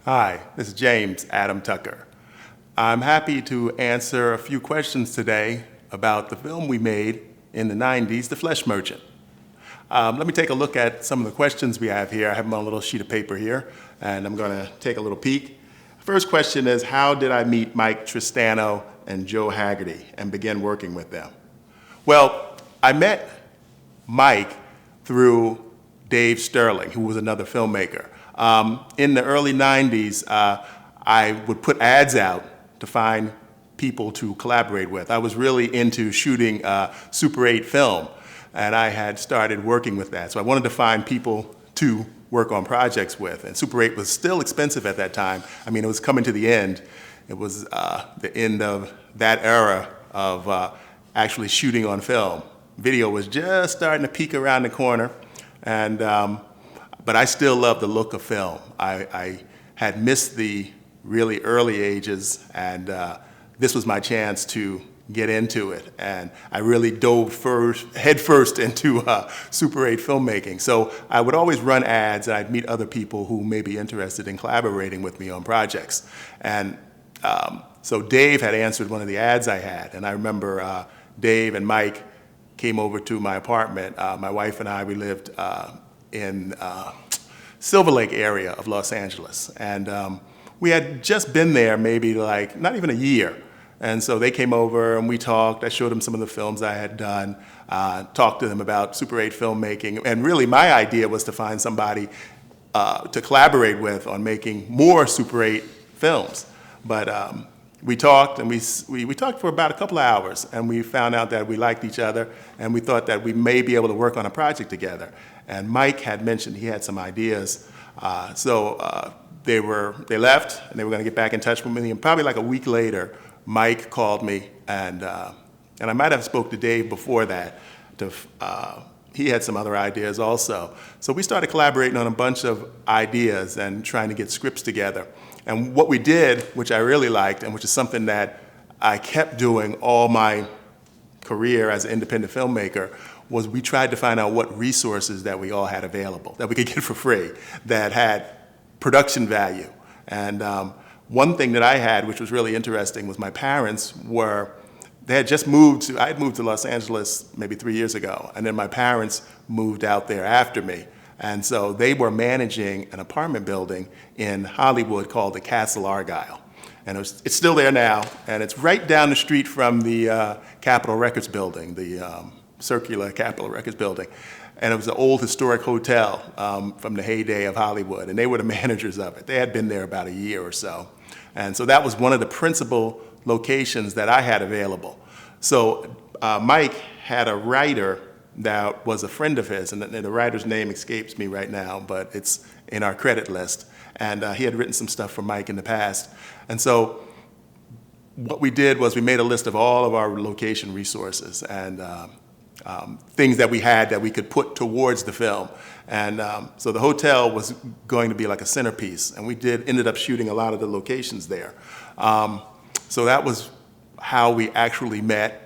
Hi, this is James Adam Tucker. I'm happy to answer a few questions today about the film we made in the 90s, The Flesh Merchant. Let me take a look at some of the questions we have here. I have them on a little sheet of paper here, and I'm going to take a little peek. First question is, how did I meet Mike Tristano and Joe Haggerty and begin working with them? Well, I met Mike through Dave Sterling, who was another filmmaker. In the early 90s, I would put ads out to find people to collaborate with. I was really into shooting Super 8 film, and I had started working with that. So I wanted to find people to work on projects with, and Super 8 was still expensive at that time. I mean, it was coming to the end. It was the end of that era of actually shooting on film. Video was just starting to peek around the corner, and but I still love the look of film. I had missed the really early ages, and this was my chance to get into it. And I really dove head first into Super 8 filmmaking. So I would always run ads, and I'd meet other people who may be interested in collaborating with me on projects. And so Dave had answered one of the ads I had, and I remember Dave and Mike came over to my apartment. My wife and I, we lived in Silver Lake area of Los Angeles. And we had just been there maybe like not even a year. And so they came over and we talked. I showed them some of the films I had done, talked to them about Super 8 filmmaking. And really my idea was to find somebody to collaborate with on making more Super 8 films. But we talked, and we talked for about a couple of hours, and we found out that we liked each other, and we thought that we may be able to work on a project together. And Mike had mentioned he had some ideas, so they left, and they were going to get back in touch with me. And probably like a week later, Mike called me, and I might have spoke to Dave before that. He had some other ideas also. So we started collaborating on a bunch of ideas and trying to get scripts together. And what we did, which I really liked, and which is something that I kept doing all my career as an independent filmmaker, was we tried to find out what resources that we all had available, that we could get for free, that had production value. And one thing that I had, which was really interesting, was my parents they had just moved I had moved to Los Angeles maybe 3 years ago, and then my parents moved out there after me. And so they were managing an apartment building in Hollywood called the Castle Argyle. And it's still there now, and it's right down the street from the Capitol Records building, the circular Capitol Records building. And it was an old historic hotel from the heyday of Hollywood, and they were the managers of it. They had been there about a year or so. And so that was one of the principal locations that I had available. So Mike had a writer that was a friend of his, and the writer's name escapes me right now, but it's in our credit list. And he had written some stuff for Mike in the past. And so what we did was we made a list of all of our location resources and things that we had that we could put towards the film. And so the hotel was going to be like a centerpiece, and we ended up shooting a lot of the locations there. So that was how we actually met,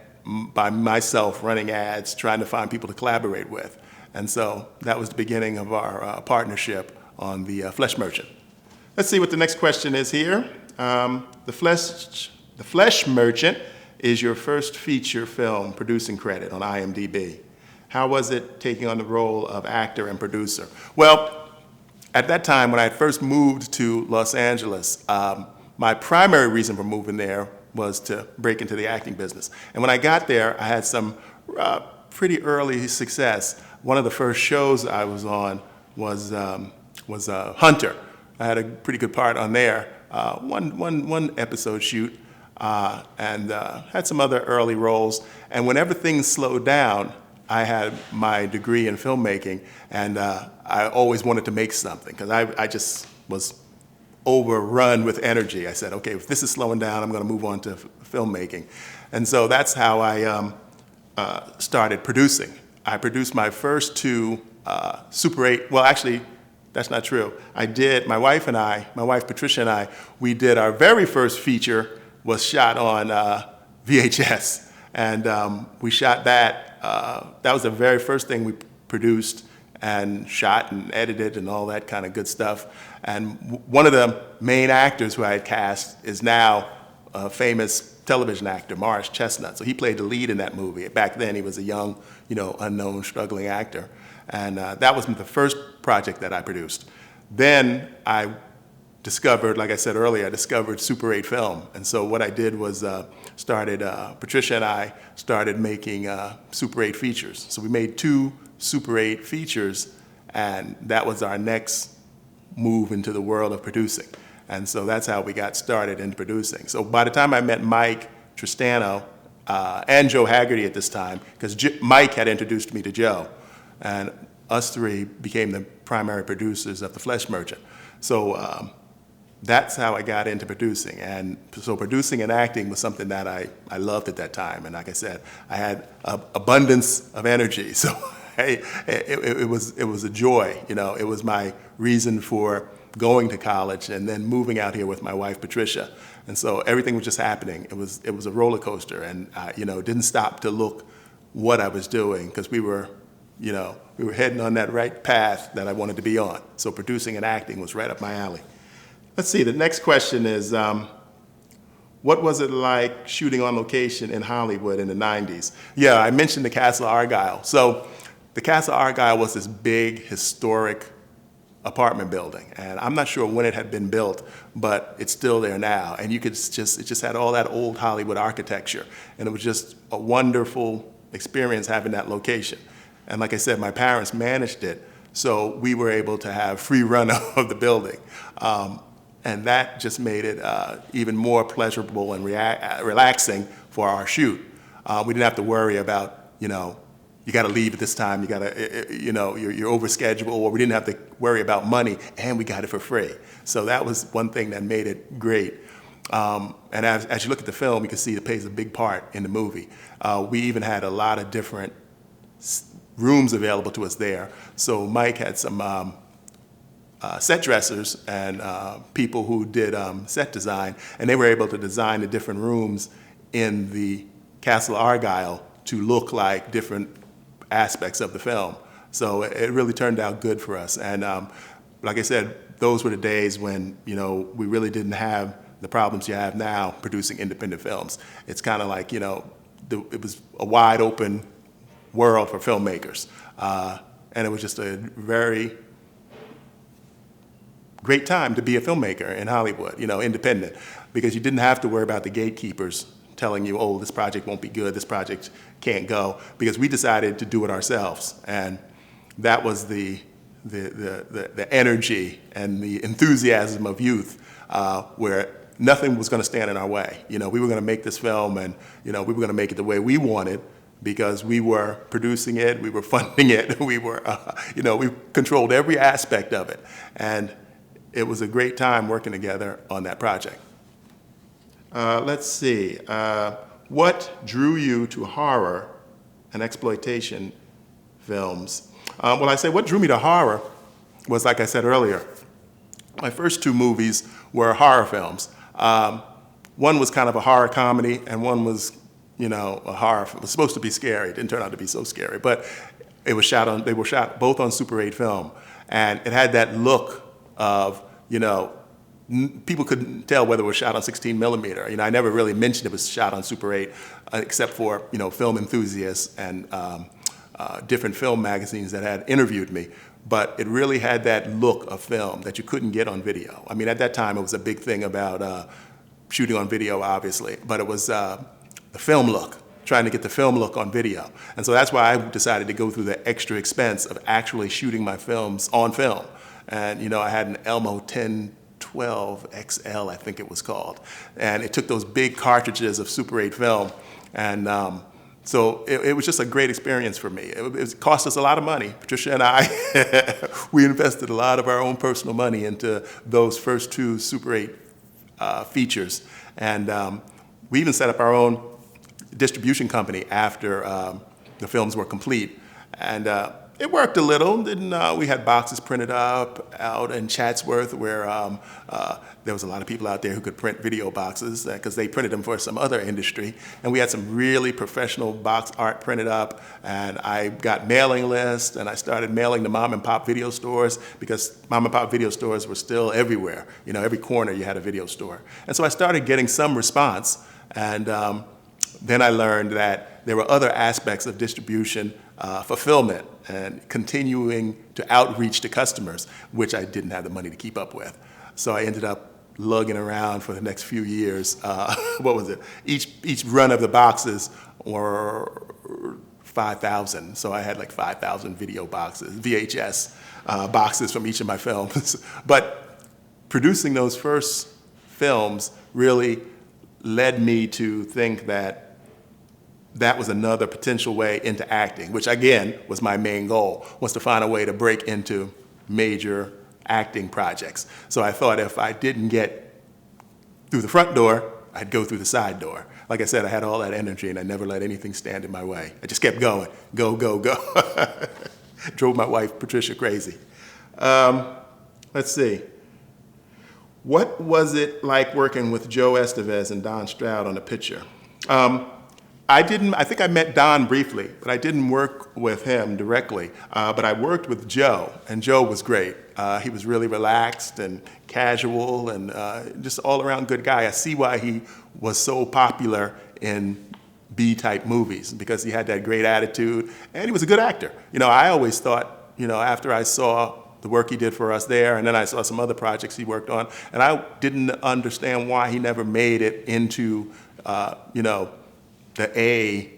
by myself running ads, trying to find people to collaborate with. And so that was the beginning of our partnership on The Flesh Merchant. Let's see what the next question is here. The Flesh Merchant is your first feature film producing credit on IMDb. How was it taking on the role of actor and producer? Well, at that time when I first moved to Los Angeles, my primary reason for moving there was to break into the acting business. And when I got there, I had some pretty early success. One of the first shows I was on was Hunter. I had a pretty good part on there. One episode shoot, and had some other early roles. And whenever things slowed down, I had my degree in filmmaking, and I always wanted to make something, because I just was overrun with energy. I said, okay, if this is slowing down, I'm going to move on to filmmaking. And so that's how I started producing. I produced my first two Super 8, well, actually, that's not true. My wife Patricia and I, we did our very first feature, was shot on VHS. And we shot that. That was the very first thing we produced. and shot and edited and all that kind of good stuff. And one of the main actors who I had cast is now a famous television actor, Morris Chestnut. So he played the lead in that movie. Back then he was a young, unknown, struggling actor. And that was the first project that I produced. Then I discovered, like I said earlier, I discovered Super 8 film. And so what I did was Patricia and I started making Super 8 features. So we made 2 Super 8 features, and that was our next move into the world of producing. And so that's how we got started in producing. So by the time I met Mike Tristano and Joe Haggerty at this time, because Mike had introduced me to Joe, and us 3 became the primary producers of The Flesh Merchant. So that's how I got into producing. And so producing and acting was something that I loved at that time. And like I said, I had abundance of energy. So it was a joy. It was my reason for going to college and then moving out here with my wife, Patricia. And so everything was just happening. It was a roller coaster. And, didn't stop to look what I was doing, because we were heading on that right path that I wanted to be on. So producing and acting was right up my alley. Let's see, the next question is, what was it like shooting on location in Hollywood in the 90s? Yeah, I mentioned the Castle Argyle. So the Castle Argyle was this big, historic apartment building. And I'm not sure when it had been built, but it's still there now. And it just had all that old Hollywood architecture. And it was just a wonderful experience having that location. And like I said, my parents managed it, so we were able to have free run of the building. And that just made it even more pleasurable and relaxing for our shoot. We didn't have to worry about, you got to leave at this time, you're over schedule, or we didn't have to worry about money, and we got it for free. So that was one thing that made it great. And as you look at the film, you can see it plays a big part in the movie. We even had a lot of different rooms available to us there. So Mike had some set dressers and people who did set design, and they were able to design the different rooms in the Castle Argyle to look like different aspects of the film. So it really turned out good for us. And like I said, those were the days when we really didn't have the problems you have now producing independent films. It's kind of like it was a wide open world for filmmakers, and it was just a very great time to be a filmmaker in Hollywood, independent, because you didn't have to worry about the gatekeepers telling you, oh, this project won't be good, this project can't go, because we decided to do it ourselves. And that was the energy and the enthusiasm of youth, where nothing was going to stand in our way. We were going to make this film, and we were going to make it the way we wanted, because we were producing it, we were funding it, we were, we controlled every aspect of it. And it was a great time working together on that project. Let's see, what drew you to horror and exploitation films? Well, I say what drew me to horror was, like I said earlier, my first 2 movies were horror films. One was kind of a horror comedy, and one was a horror. It was supposed to be scary. It didn't turn out to be so scary, but they were shot both on Super 8 film, and it had that look of, people couldn't tell whether it was shot on 16 millimeter. I never really mentioned it was shot on Super 8, except for film enthusiasts and different film magazines that had interviewed me. But it really had that look of film that you couldn't get on video. I mean, at that time, it was a big thing about shooting on video, obviously, but it was the film look, trying to get the film look on video. And so that's why I decided to go through the extra expense of actually shooting my films on film. And, I had an Elmo 1012 XL, I think it was called. And it took those big cartridges of Super 8 film. And so it was just a great experience for me. It cost us a lot of money. Patricia and I, we invested a lot of our own personal money into those first 2 Super 8 features. And we even set up our own distribution company after the films were complete. And It worked a little. We had boxes printed up out in Chatsworth where there was a lot of people out there who could print video boxes because they printed them for some other industry. And we had some really professional box art printed up. And I got mailing lists, and I started mailing to mom and pop video stores because mom and pop video stores were still everywhere. You know, every corner you had a video store. And so I started getting some response. And then I learned that there were other aspects of distribution, fulfillment, and continuing to outreach to customers, which I didn't have the money to keep up with. So I ended up lugging around for the next few years. What was it? Each run of the boxes were 5,000. So I had like 5,000 video boxes, VHS boxes from each of my films. But producing those first films really led me to think that that was another potential way into acting, which again was my main goal, was to find a way to break into major acting projects. So I thought if I didn't get through the front door, I'd go through the side door. Like I said, I had all that energy and I never let anything stand in my way. I just kept going, go, go, go. Drove my wife, Patricia, crazy. Let's see. What was it like working with Joe Estevez and Don Stroud on a picture? I think I met Don briefly, but I didn't work with him directly. But I worked with Joe, and Joe was great. He was really relaxed and casual and just all around good guy. I see why he was so popular in B-type movies, because he had that great attitude, and he was a good actor. You know, I always thought, you know, after I saw the work he did for us there, and then I saw some other projects he worked on, and I didn't understand why he never made it into, you know, the A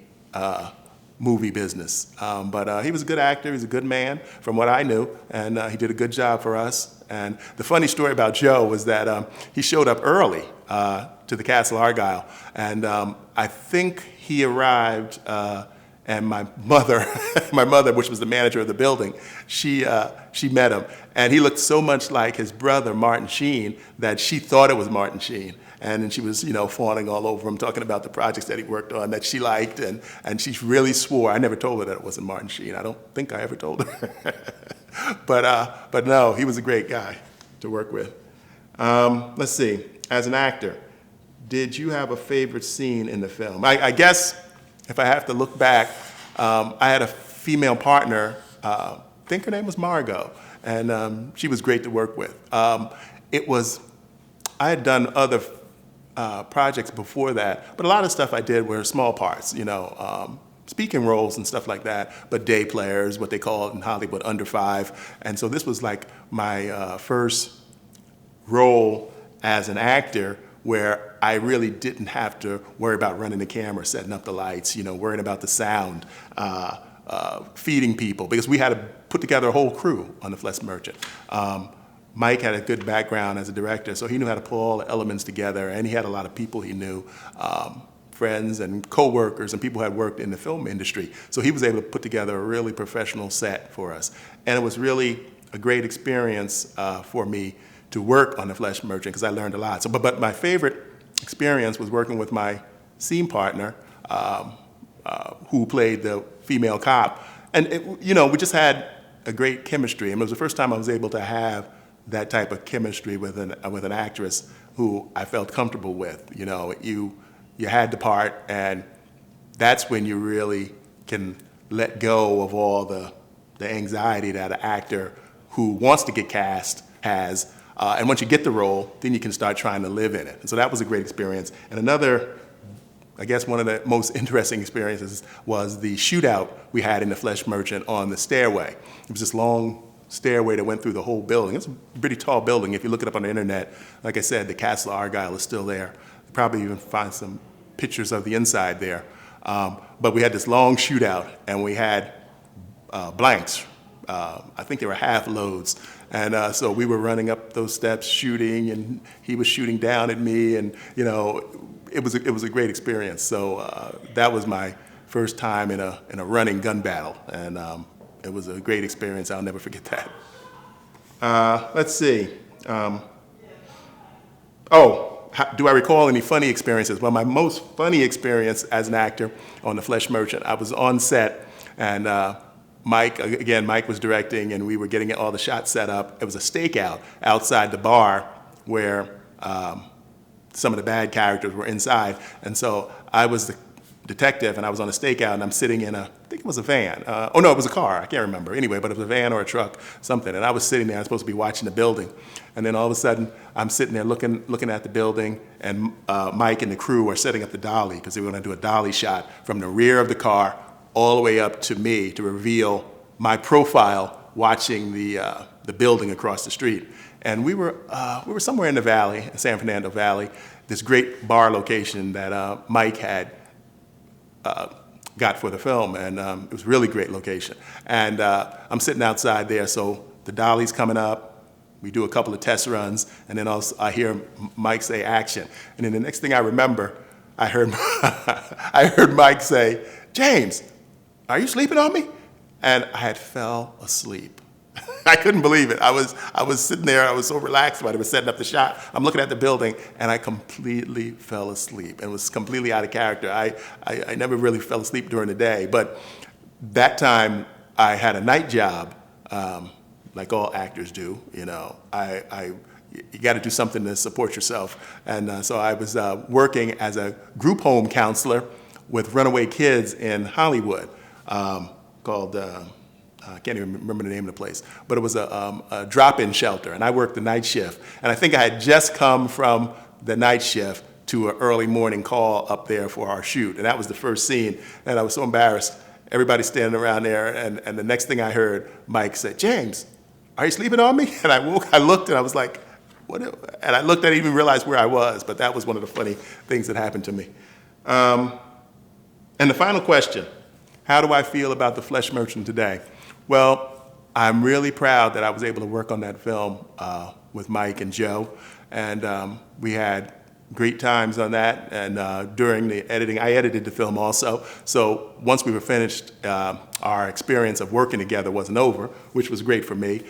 movie business. But he was a good actor, he was a good man from what I knew, and he did a good job for us. And the funny story about Joe was that he showed up early to the Castle Argyle, and I think he arrived and my mother, which was the manager of the building, she met him, and he looked so much like his brother, Martin Sheen, that she thought it was Martin Sheen. And then she was, you know, fawning all over him, talking about the projects that he worked on that she liked, and she really swore. I never told her that it wasn't Martin Sheen. I don't think I ever told her. But no, he was a great guy to work with. Let's see, as an actor, did you have a favorite scene in the film? I guess if I have to look back, I had a female partner, I think her name was Margot, and she was great to work with. I had done other projects before that, but a lot of stuff I did were small parts, you know, speaking roles and stuff like that, but day players, what they call in Hollywood, under 5. And so this was like my first role as an actor where I really didn't have to worry about running the camera, setting up the lights, you know, worrying about the sound, feeding people, because we had to put together a whole crew on The Flesh Merchant. Mike had a good background as a director, so he knew how to pull all the elements together, and he had a lot of people he knew, friends and co-workers and people who had worked in the film industry. So he was able to put together a really professional set for us. And it was really a great experience for me to work on The Flesh Merchant, because I learned a lot. So, but my favorite experience was working with my scene partner, who played the female cop. And, you know, we just had a great chemistry. And it was the first time I was able to have that type of chemistry with an actress who I felt comfortable with. You know, you had the part, and that's when you really can let go of all the anxiety that an actor who wants to get cast has. And once you get the role, then you can start trying to live in it. And so that was a great experience. And another, I guess one of the most interesting experiences was the shootout we had in The Flesh Merchant on the stairway. It was this long stairway that went through the whole building. It's a pretty tall building. If you look it up on the internet, like I said, the Castle Argyle is still there. You probably even find some pictures of the inside there. But we had this long shootout, and we had blanks. I think they were half loads. And so we were running up those steps shooting, and he was shooting down at me, and you know, it was a great experience. So that was my first time in a running gun battle, and it was a great experience. I'll never forget that. Let's see. Do I recall any funny experiences? Well, my most funny experience as an actor on The Flesh Merchant, I was on set, and Mike, again, Mike was directing, and we were getting all the shots set up. It was a stakeout outside the bar where some of the bad characters were inside. And so I was the detective, and I was on a stakeout, and I'm sitting in I think it was a van. Oh no, it was a car, I can't remember. Anyway, but it was a van or a truck, something. And I was sitting there, I was supposed to be watching the building. And then all of a sudden, I'm sitting there looking at the building, and Mike and the crew are setting up the dolly, because they were gonna do a dolly shot from the rear of the car all the way up to me to reveal my profile watching the building across the street. And we were somewhere in the valley, San Fernando Valley, this great bar location that Mike had got for the film, and it was a really great location. And I'm sitting outside there, so the dolly's coming up, we do a couple of test runs, and then I hear Mike say action. And then the next thing I remember, I heard Mike say, "James, are you sleeping on me?" And I had fell asleep. I couldn't believe it. I was sitting there, I was so relaxed while they were setting up the shot. I'm looking at the building, and I completely fell asleep and was completely out of character. I never really fell asleep during the day, but that time I had a night job, like all actors do, you know. You got to do something to support yourself. And so I was working as a group home counselor with runaway kids in Hollywood called, I can't even remember the name of the place, but it was a drop-in shelter, and I worked the night shift. And I think I had just come from the night shift to an early morning call up there for our shoot, and that was the first scene, and I was so embarrassed. Everybody's standing around there, and the next thing I heard, Mike said, "James, are you sleeping on me?" And I looked, and I was like, "What?" And I looked, I didn't even realize where I was, but that was one of the funny things that happened to me. And the final question, how do I feel about The Flesh Merchant today? Well, I'm really proud that I was able to work on that film with Mike and Joe, and we had great times on that, and during the editing, I edited the film also, so once we were finished, our experience of working together wasn't over, which was great for me.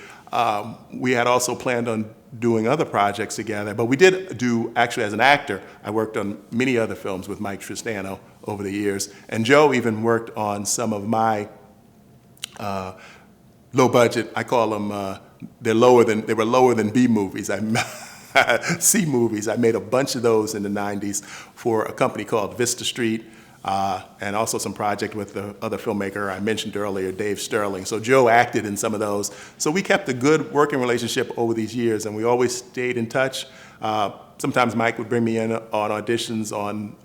We had also planned on doing other projects together, but we did do, actually as an actor, I worked on many other films with Mike Tristano over the years, and Joe even worked on some of my low budget, I call them, they were lower than B movies, C movies. I made a bunch of those in the 90s for a company called Vista Street, and also some project with the other filmmaker I mentioned earlier, Dave Sterling. So Joe acted in some of those. So we kept a good working relationship over these years, and we always stayed in touch. Sometimes Mike would bring me in on auditions on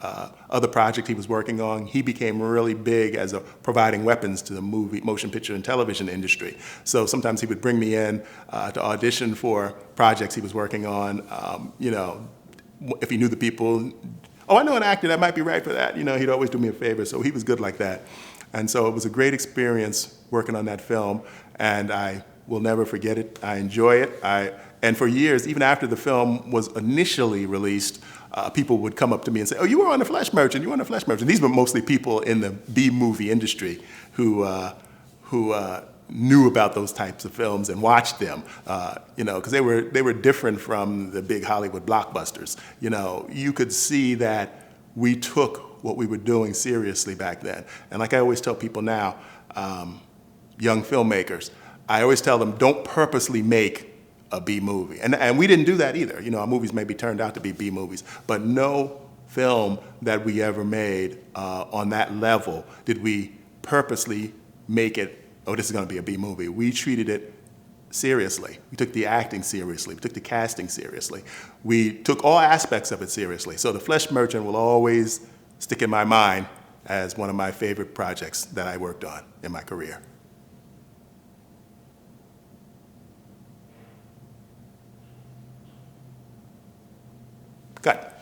other projects he was working on. He became really big as providing weapons to the motion picture and television industry. So sometimes he would bring me in to audition for projects he was working on. You know, if he knew the people, oh, I know an actor that might be right for that. You know, he'd always do me a favor, so he was good like that. And so it was a great experience working on that film, and I will never forget it. I enjoy it. And for years, even after the film was initially released, people would come up to me and say, "Oh, you were on The Flesh Merchant, you were on The Flesh Merchant." These were mostly people in the B-movie industry who knew about those types of films and watched them, you know, because they were different from the big Hollywood blockbusters. You know, you could see that we took what we were doing seriously back then. And like I always tell people now, young filmmakers, I always tell them, don't purposely make a B movie. And we didn't do that either. You know, our movies maybe turned out to be B movies, but no film that we ever made on that level did we purposely make it, oh, this is gonna be a B movie. We treated it seriously. We took the acting seriously. We took the casting seriously. We took all aspects of it seriously. So The Flesh Merchant will always stick in my mind as one of my favorite projects that I worked on in my career. Cut.